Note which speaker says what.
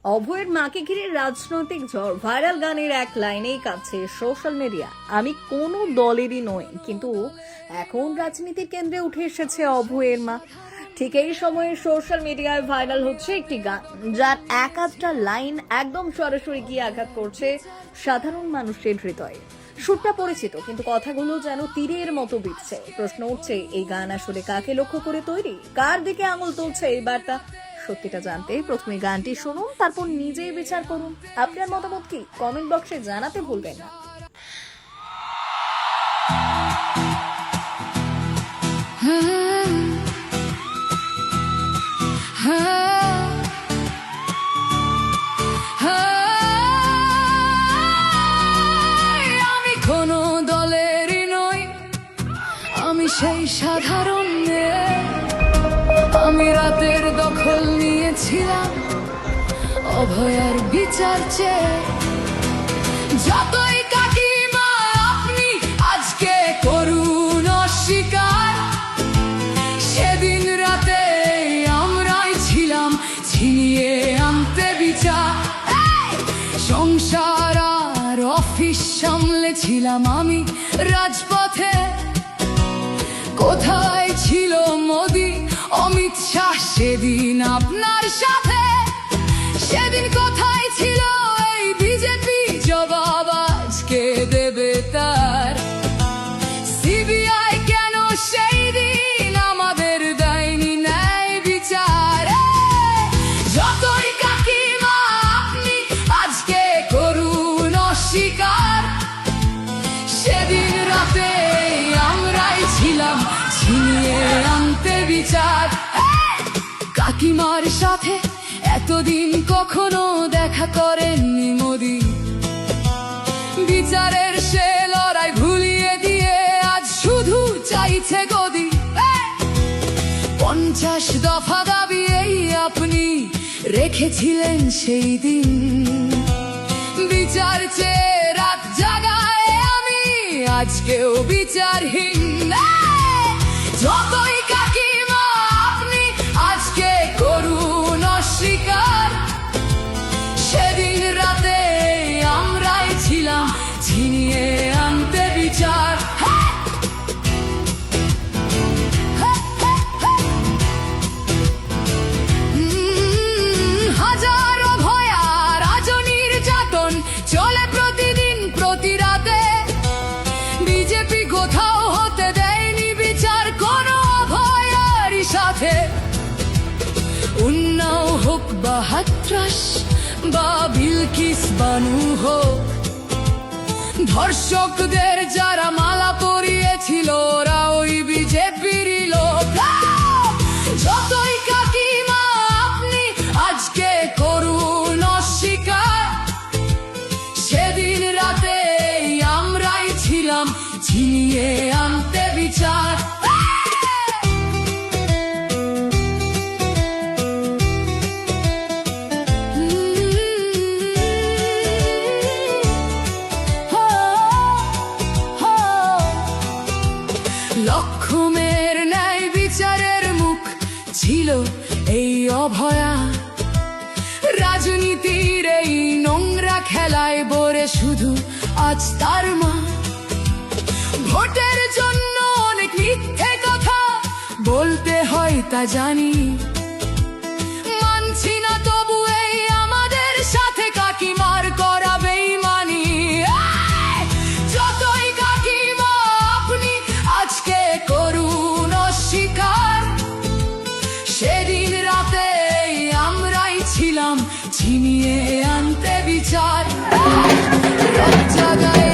Speaker 1: অভয়ের মাকে ঘিরে রাজনৈতিক ঝড়, ভাইরাল গানের এক লাইনেই কাঁপছে সোশ্যাল মিডিয়া। আমি কোনো দলেরই নই, কিন্তু এখন রাজনীতির কেন্দ্রে উঠে এসেছে অভয়ের মা। ঠিক এই সময়ে সোশ্যাল মিডিয়ায় ভাইরাল হচ্ছে একটি গান, যার এক আধটা লাইন একদম সরাসরি গিয়ে আঘাত করছে সাধারণ মানুষের হৃদয়ে। সুরটা পরিচিত, কিন্তু কথাগুলো যেন তীরের মতো বিঁধছে। প্রশ্ন উঠছে, এই গান আসলে কাকে লক্ষ্য করে তৈরি, কার দিকে আঙুল তুলছে এই বার্তা? সত্যিটা জানতে প্রথমে গানটি শুনুন, তারপর নিজেই বিচার করুন। আপনার মতামত কি কমেন্ট বক্সে জানাতে ভুলবেন না।
Speaker 2: আমি কোনো দলেরই নই, আমি সেই সাধারণ মেয়ে। আমি রাতের দখল নিয়েছিলাম অভয়ার বিচার চেয়ে। যতই কাকিমা আপনি আজকে করুন অস্বীকার, সেদিন রাতে আমরাই ছিলাম ছিনিয়ে আনতে বিচার। সংসার আর অফিস সামলেছিলাম আমি রাজপথে। কোথায় ছিল মোদি, অমিত শাহ সেদিন আপনার সাথে? সেদিন কোথায় ছিল এই বিজেপি, জবাব আজকে দেবে তার। সিবিআই কেন সেই দিন আমাদের দেয়নি ন্যায় বিচার? যতই কাকিমা আপনি আজকে করুন অস্বীকার, সেদিন রাতে আমরাই ছিলাম ছিনিয়ে আনতে বিচার। কাকিমার সাথে এতদিন কখনো দেখা করেননি মোদি, বিচারের সে লড়াই ভুলিয়ে দিয়ে আজ শুধু চাইছে গদি। 50 দফা দাবি এই আপনি রেখেছিলেন সেই দিন। বিচার চেয়ে রাত জাগায় আমি আজকেও বিচারহীন। যতই কাকিমা আপনি আজকে করুন অস্বীকার, সেদিন রাতে আমরাই ছিলাম ছিনিয়ে আনতে বিচার। হাজারো ভয়া রাজনীর যাতন চলে প্রতিদিন প্রতি রাতে। বিজেপি কোথাও হতে দেয়নি বিচার কোনো অভয়ারই সাথে। উন্নাও হোক বা হাতরাস বা বিলকিস বানু হোক, ধর্ষকদের যারা মালা পরিয়েছিল ওরা ওই বিজেপিরই লোক। যতই কাকিমা আপনি আজকে করুন অস্বীকার, সেদিন রাতে আমরাই ছিলাম ছিনিয়ে আনতে বিচার। লক্ষ্মের ন্যায় বিচারের মুখ ছিল এই অভয়া। রাজনীতির এই নোংরা খেলায় বরে শুধু আজ তার মা। ভোটের জন্য অনেক মিথ্যে কথা বলতে হয় তা জানি, মানছি না তবু এই আমাদের সাথে কাকিমার করা বেইমানি। যতই কাকিমা আপনি আজকে করুন অস্বীকার, সেদিন রাতে আমরাই ছিলাম ছিনিয়ে আনতে বিচার। রাত জাগায়